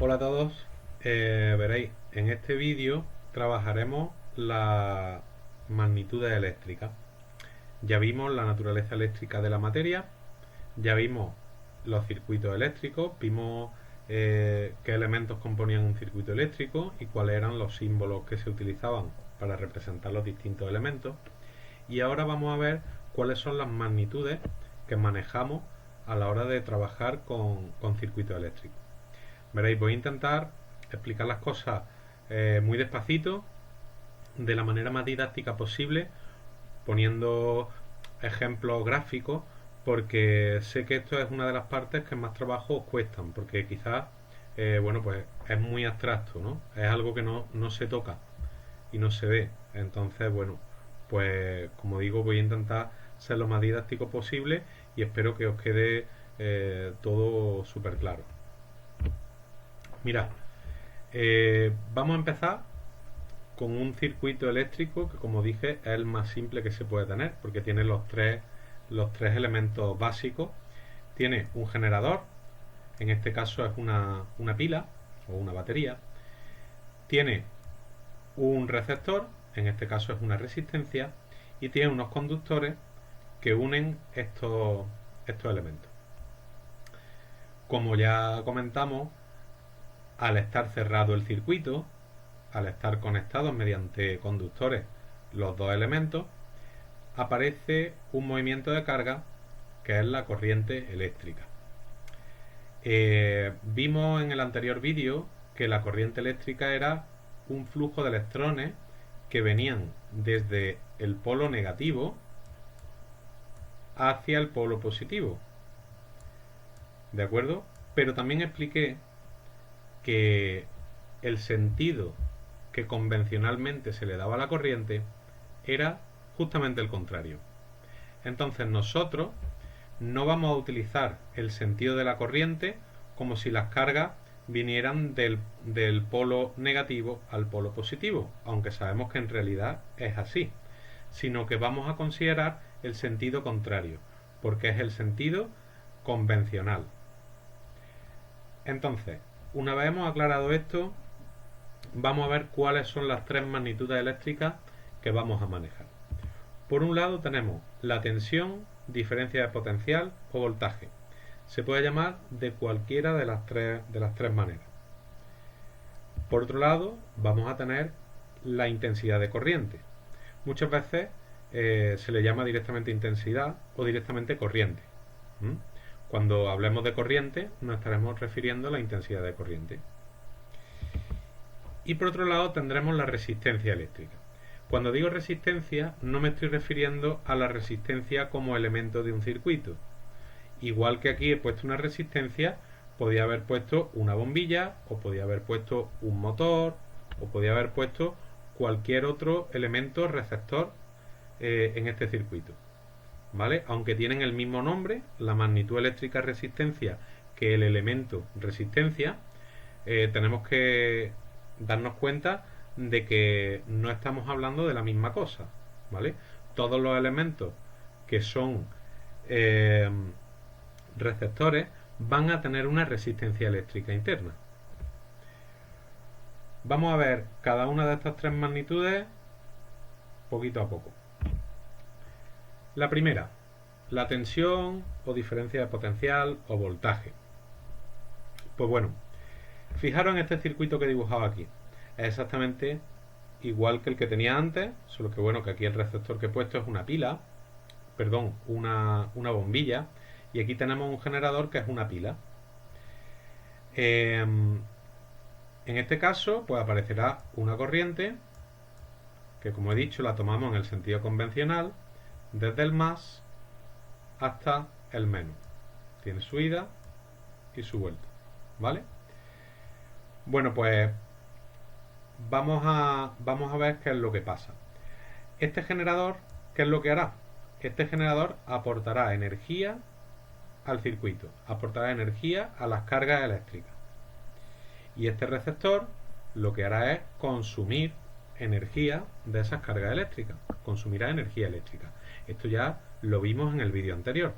Hola a todos. Veréis, en este vídeo trabajaremos la magnitudes eléctricas. Ya vimos la naturaleza eléctrica de la materia, ya vimos los circuitos eléctricos, vimos qué elementos componían un circuito eléctrico y cuáles eran los símbolos que se utilizaban para representar los distintos elementos. Y ahora vamos a ver cuáles son las magnitudes que manejamos a la hora de trabajar con circuitos eléctricos. Veréis, voy a intentar explicar las cosas muy despacito, de la manera más didáctica posible, poniendo ejemplos gráficos, porque sé que esto es una de las partes que más trabajo os cuestan, porque quizás, bueno, pues es muy abstracto, ¿no? Es algo que no se toca y no se ve. Entonces, bueno, pues como digo, voy a intentar ser lo más didáctico posible y espero que os quede todo súper claro. Mirad, vamos a empezar con un circuito eléctrico que, como dije, es el más simple que se puede tener porque tiene los tres elementos básicos. Tiene un generador, en este caso es una pila o una batería. Tiene un receptor, en este caso es una resistencia. Y tiene unos conductores que unen estos elementos. Como ya comentamos, al estar cerrado el circuito, al estar conectados mediante conductores los dos elementos, aparece un movimiento de carga que es la corriente eléctrica. Vimos en el anterior vídeo que la corriente eléctrica era un flujo de electrones que venían desde el polo negativo hacia el polo positivo. ¿De acuerdo? Pero también expliqué que el sentido que convencionalmente se le daba a la corriente era justamente el contrario. Entonces nosotros no vamos a utilizar el sentido de la corriente como si las cargas vinieran del polo negativo al polo positivo, aunque sabemos que en realidad es así, sino que vamos a considerar el sentido contrario, porque es el sentido convencional. Entonces, una vez hemos aclarado esto, vamos a ver cuáles son las tres magnitudes eléctricas que vamos a manejar. Por un lado tenemos la tensión, diferencia de potencial o voltaje. Se puede llamar de cualquiera de las tres maneras. Por otro lado, vamos a tener la intensidad de corriente. Muchas veces se le llama directamente intensidad o directamente corriente. ¿Mm? Cuando hablemos de corriente, nos estaremos refiriendo a la intensidad de corriente. Y por otro lado tendremos la resistencia eléctrica. Cuando digo resistencia, no me estoy refiriendo a la resistencia como elemento de un circuito. Igual que aquí he puesto una resistencia, podía haber puesto una bombilla, o podía haber puesto un motor, o podía haber puesto cualquier otro elemento receptor en este circuito. ¿Vale? Aunque tienen el mismo nombre, la magnitud eléctrica resistencia que el elemento resistencia, tenemos que darnos cuenta de que no estamos hablando de la misma cosa, ¿vale? Todos los elementos que son receptores van a tener una resistencia eléctrica interna. Vamos a ver cada una de estas tres magnitudes poquito a poco. La primera, la tensión o diferencia de potencial o voltaje. Pues bueno, fijaros en este circuito que he dibujado aquí. Es exactamente igual que el que tenía antes, solo que bueno, que aquí el receptor que he puesto es una pila, perdón, una bombilla, y aquí tenemos un generador que es una pila. En este caso, pues aparecerá una corriente que, como he dicho, la tomamos en el sentido convencional, desde el más hasta el menos. Tiene su ida y su vuelta, ¿vale? Bueno, pues vamos a ver qué es lo que pasa. Este generador, ¿qué es lo que hará? Este generador aportará energía al circuito, aportará energía a las cargas eléctricas. Y este receptor lo que hará es consumir energía de esas cargas eléctricas, consumirá energía eléctrica. Esto ya lo vimos en el vídeo anterior.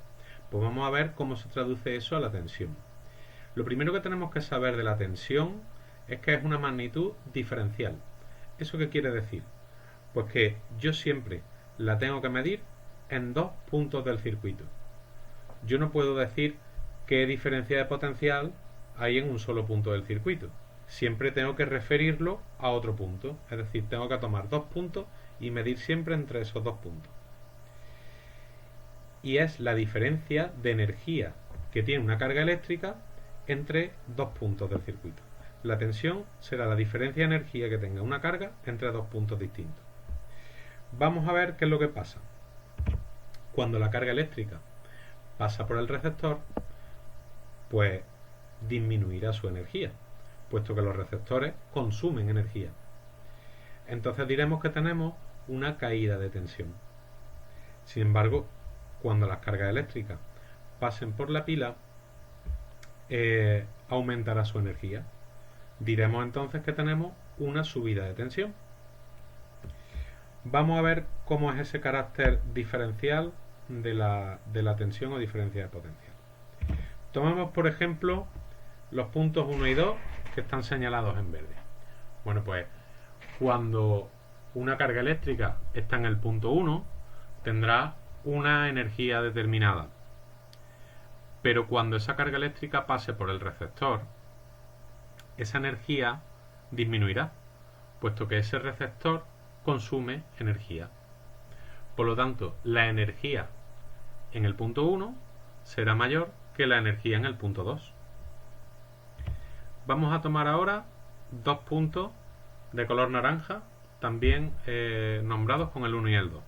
Pues vamos a ver cómo se traduce eso a la tensión. Lo primero que tenemos que saber de la tensión es que es una magnitud diferencial. ¿Eso qué quiere decir? Pues que yo siempre la tengo que medir en dos puntos del circuito. Yo no puedo decir qué diferencia de potencial hay en un solo punto del circuito. Siempre tengo que referirlo a otro punto. Es decir, tengo que tomar dos puntos y medir siempre entre esos dos puntos. Y es la diferencia de energía que tiene una carga eléctrica entre dos puntos del circuito. La tensión será la diferencia de energía que tenga una carga entre dos puntos distintos. Vamos a ver qué es lo que pasa. Cuando la carga eléctrica pasa por el receptor, pues disminuirá su energía, puesto que los receptores consumen energía. Entonces diremos que tenemos una caída de tensión. Sin embargo, cuando las cargas eléctricas pasen por la pila, aumentará su energía. Diremos entonces que tenemos una subida de tensión. Vamos a ver cómo es ese carácter diferencial de la tensión o diferencia de potencial. Tomemos por ejemplo los puntos 1 y 2 que están señalados en verde. Bueno, pues cuando una carga eléctrica está en el punto 1 tendrá una energía determinada, pero cuando esa carga eléctrica pase por el receptor, esa energía disminuirá, puesto que ese receptor consume energía. Por lo tanto, la energía en el punto 1 será mayor que la energía en el punto 2. Vamos a tomar ahora dos puntos de color naranja, también nombrados con el 1 y el 2.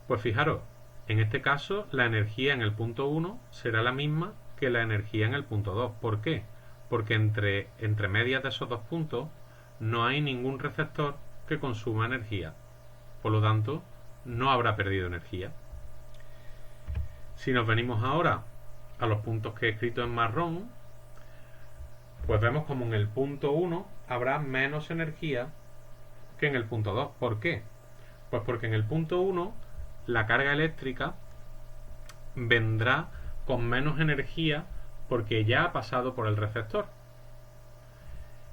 Pues fijaros, en este caso la energía en el punto 1 será la misma que la energía en el punto 2. ¿Por qué? Porque entre medias de esos dos puntos no hay ningún receptor que consuma energía. Por lo tanto, no habrá perdido energía. Si nos venimos ahora a los puntos que he escrito en marrón, pues vemos como en el punto 1 habrá menos energía que en el punto 2. ¿Por qué? Pues porque en el punto 1 la carga eléctrica vendrá con menos energía porque ya ha pasado por el receptor.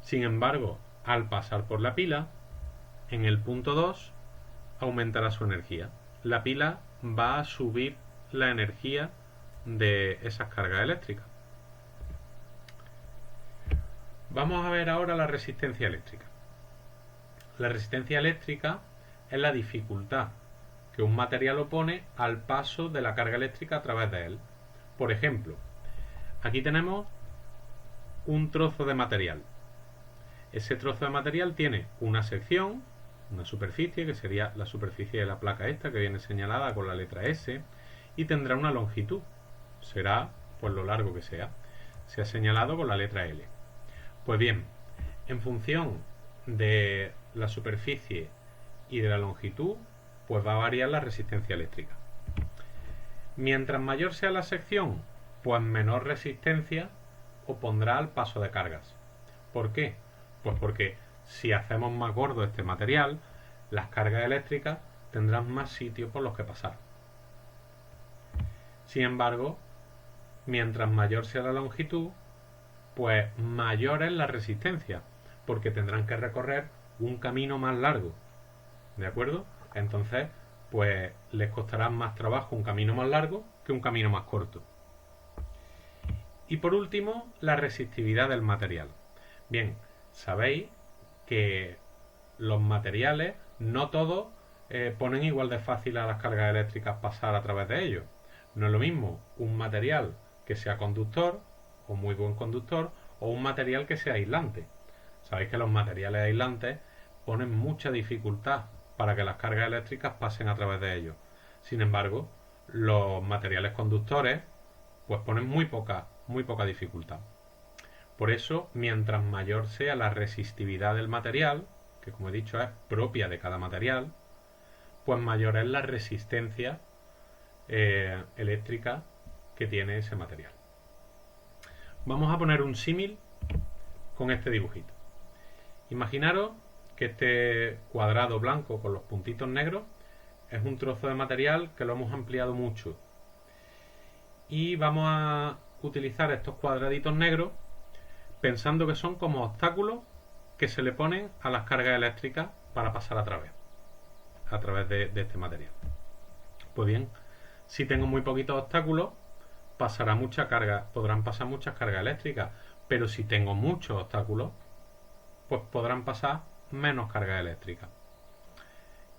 Sin embargo, al pasar por la pila, en el punto 2 aumentará su energía. La pila va a subir la energía de esas cargas eléctricas. Vamos a ver ahora la resistencia eléctrica. La resistencia eléctrica es la dificultad que un material opone al paso de la carga eléctrica a través de él. Por ejemplo, aquí tenemos un trozo de material. Ese trozo de material tiene una sección, una superficie, que sería la superficie de la placa esta, que viene señalada con la letra S, y tendrá una longitud. Será, pues, lo largo que sea. Se ha señalado con la letra L. Pues bien, en función de la superficie y de la longitud, pues va a variar la resistencia eléctrica. Mientras mayor sea la sección, pues menor resistencia opondrá al paso de cargas. ¿Por qué? Pues porque si hacemos más gordo este material, las cargas eléctricas tendrán más sitio por los que pasar. Sin embargo, mientras mayor sea la longitud, pues mayor es la resistencia, porque tendrán que recorrer un camino más largo. ¿De acuerdo? Entonces, pues les costará más trabajo un camino más largo que un camino más corto. Y por último, la resistividad del material. Bien, sabéis que los materiales, no todos ponen igual de fácil a las cargas eléctricas pasar a través de ellos. No es lo mismo un material que sea conductor o muy buen conductor o un material que sea aislante. Sabéis que los materiales aislantes ponen mucha dificultad para que las cargas eléctricas pasen a través de ellos. Sin embargo, los materiales conductores pues ponen muy poca dificultad. Por eso, mientras mayor sea la resistividad del material, que como he dicho es propia de cada material, pues mayor es la resistencia eléctrica que tiene ese material. Vamos a poner un símil con este dibujito. Imaginaros que este cuadrado blanco con los puntitos negros es un trozo de material que lo hemos ampliado mucho y vamos utilizar estos cuadraditos negros pensando que son como obstáculos que se le ponen a las cargas eléctricas para pasar a través de este material. Pues bien, si tengo muy poquitos obstáculos, podrán pasar muchas cargas eléctricas, pero si tengo muchos obstáculos, pues podrán pasar menos cargas eléctricas.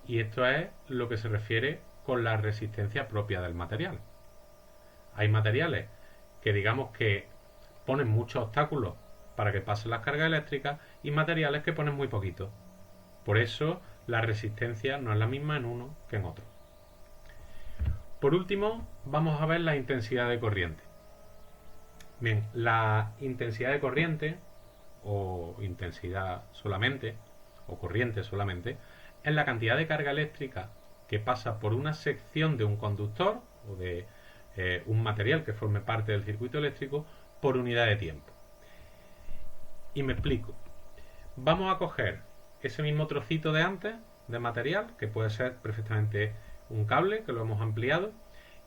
Y esto es lo que se refiere con la resistencia propia del material. Hay materiales que digamos que ponen muchos obstáculos para que pasen las cargas eléctricas y materiales que ponen muy poquito. Por eso la resistencia no es la misma en uno que en otro. Por último, vamos a ver la intensidad de corriente. Bien, la intensidad de corriente o intensidad solamente o corriente solamente es la cantidad de carga eléctrica que pasa por una sección de un conductor o de un material que forme parte del circuito eléctrico por unidad de tiempo. Y me explico. Vamos a coger ese mismo trocito de antes de material, que puede ser perfectamente un cable, que lo hemos ampliado,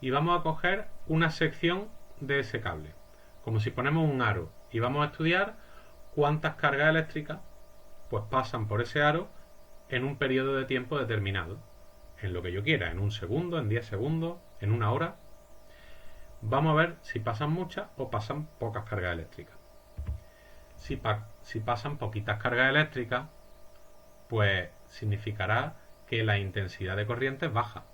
y vamos a coger una sección de ese cable, como si ponemos un aro, y vamos a estudiar cuántas cargas eléctricas pues pasan por ese aro en un periodo de tiempo determinado, en lo que yo quiera, en un segundo, en 10 segundos, en una hora. Vamos a ver si pasan muchas o pasan pocas cargas eléctricas. Si pasan poquitas cargas eléctricas, pues significará que la intensidad de corriente es baja.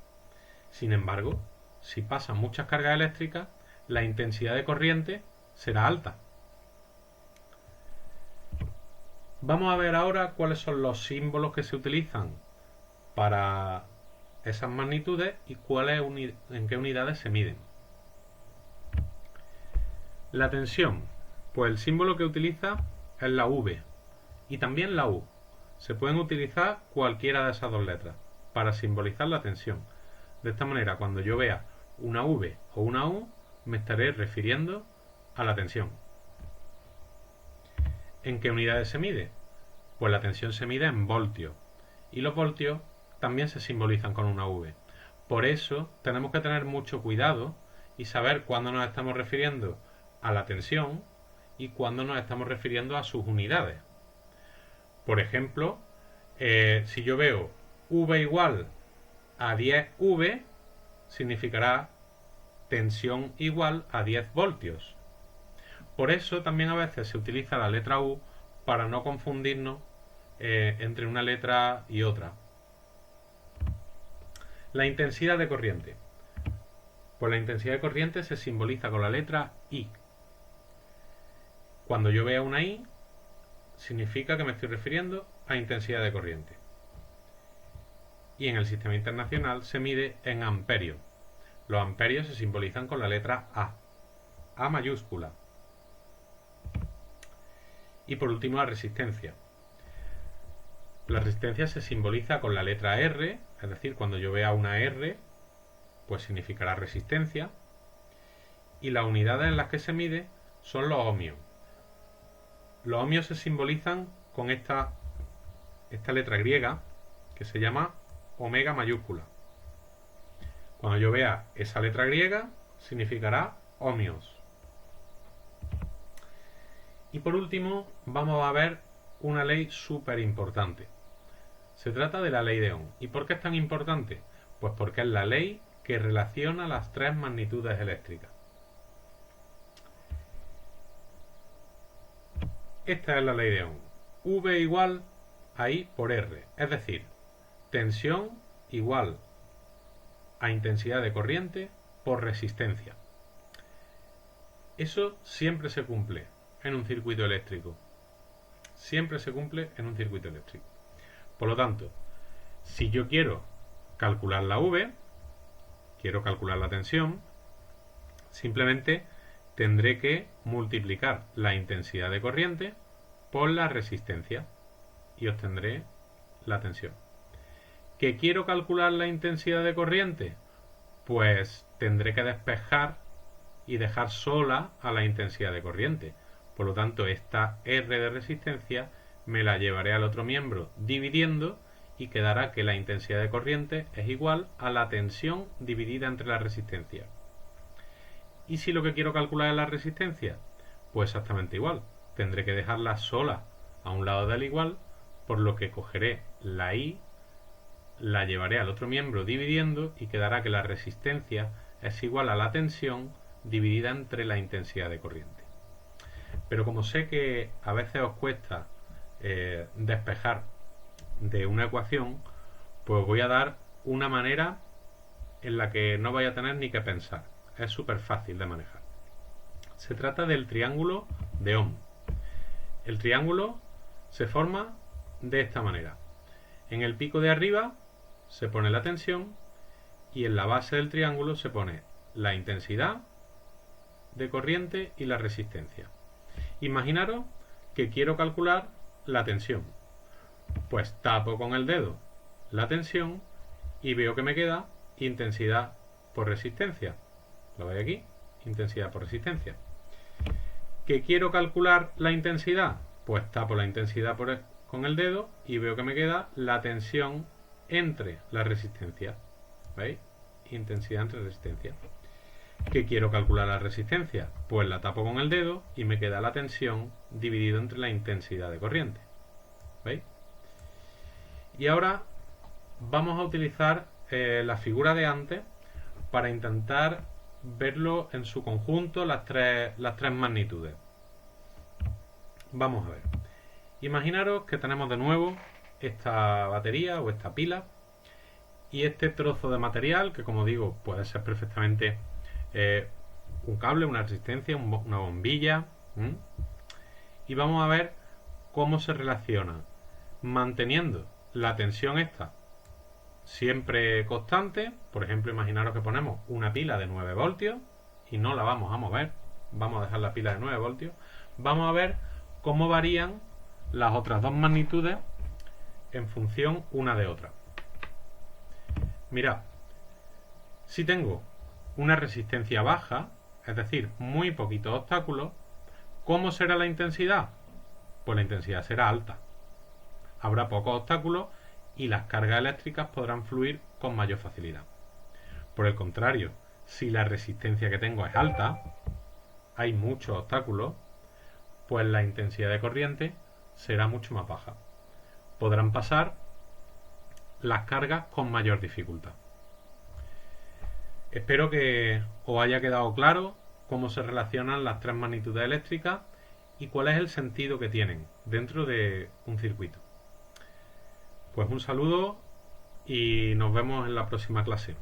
Sin embargo, si pasan muchas cargas eléctricas, la intensidad de corriente será alta. Vamos a ver ahora cuáles son los símbolos que se utilizan para esas magnitudes y en qué unidades se miden. La tensión, pues el símbolo que utiliza es la V y también la U. Se pueden utilizar cualquiera de esas dos letras para simbolizar la tensión. De esta manera, cuando yo vea una V o una U, me estaré refiriendo a la tensión. ¿En qué unidades se mide? Pues la tensión se mide en voltios y los voltios también se simbolizan con una V. Por eso tenemos que tener mucho cuidado y saber cuándo nos estamos refiriendo a la tensión y cuándo nos estamos refiriendo a sus unidades. Por ejemplo, si yo veo V igual a 10 V, significará tensión igual a 10 voltios. Por eso también a veces se utiliza la letra U para no confundirnos entre una letra y otra. La intensidad de corriente. Pues la intensidad de corriente se simboliza con la letra I. Cuando yo vea una I, significa que me estoy refiriendo a intensidad de corriente. Y en el sistema internacional se mide en amperios. Los amperios se simbolizan con la letra A mayúscula. Y por último, la resistencia. La resistencia se simboliza con la letra R, es decir, cuando yo vea una R, pues significará resistencia. Y las unidades en las que se mide son los ohmios. Los ohmios se simbolizan con esta letra griega que se llama omega mayúscula. Cuando yo vea esa letra griega, significará ohmios. Y por último, vamos a ver una ley súper importante. Se trata de la ley de Ohm. ¿Y por qué es tan importante? Pues porque es la ley que relaciona las tres magnitudes eléctricas. Esta es la ley de Ohm. V igual a I por R. Es decir, tensión igual a intensidad de corriente por resistencia. Eso siempre se cumple en un circuito eléctrico. Siempre se cumple en un circuito eléctrico. Por lo tanto, si yo quiero calcular la V, quiero calcular la tensión, simplemente tendré que multiplicar la intensidad de corriente por la resistencia y obtendré la tensión. ¿Que quiero calcular la intensidad de corriente? Pues tendré que despejar y dejar sola a la intensidad de corriente. Por lo tanto, esta R de resistencia me la llevaré al otro miembro dividiendo y quedará que la intensidad de corriente es igual a la tensión dividida entre la resistencia. Y si lo que quiero calcular es la resistencia, pues exactamente igual. Tendré que dejarla sola a un lado del igual, por lo que cogeré la I, la llevaré al otro miembro dividiendo y quedará que la resistencia es igual a la tensión dividida entre la intensidad de corriente. Pero como sé que a veces os cuesta despejar de una ecuación, pues voy a dar una manera en la que no vaya a tener ni que pensar. Es súper fácil de manejar. Se trata del triángulo de Ohm. El triángulo se forma de esta manera. En el pico de arriba se pone la tensión y en la base del triángulo se pone la intensidad de corriente y la resistencia. Imaginaros que quiero calcular la tensión. Pues tapo con el dedo la tensión y veo que me queda intensidad por resistencia. Lo veis aquí, intensidad por resistencia. ¿Que quiero calcular la intensidad? Pues tapo la intensidad con el dedo y veo que me queda la tensión entre la resistencia. ¿Veis? Intensidad entre resistencia. ¿Que quiero calcular la resistencia? Pues la tapo con el dedo y me queda la tensión dividido entre la intensidad de corriente. ¿Veis? Y ahora vamos a utilizar la figura de antes para intentar verlo en su conjunto, las tres magnitudes. Vamos a ver. Imaginaros que tenemos de nuevo esta batería o esta pila y este trozo de material que, como digo, puede ser perfectamente un cable, una resistencia, una bombilla. Y vamos a ver cómo se relaciona manteniendo la tensión esta siempre constante. Por ejemplo, imaginaros que ponemos una pila de 9 voltios y no la vamos a mover, vamos a dejar la pila de 9 voltios. Vamos a ver cómo varían las otras dos magnitudes en función una de otra. Mirad, si tengo una resistencia baja, es decir, muy poquitos obstáculos, ¿cómo será la intensidad? Pues la intensidad será alta. Habrá pocos obstáculos y las cargas eléctricas podrán fluir con mayor facilidad. Por el contrario, si la resistencia que tengo es alta, hay muchos obstáculos, pues la intensidad de corriente será mucho más baja. Podrán pasar las cargas con mayor dificultad. Espero que os haya quedado claro cómo se relacionan las tres magnitudes eléctricas y cuál es el sentido que tienen dentro de un circuito. Pues un saludo y nos vemos en la próxima clase.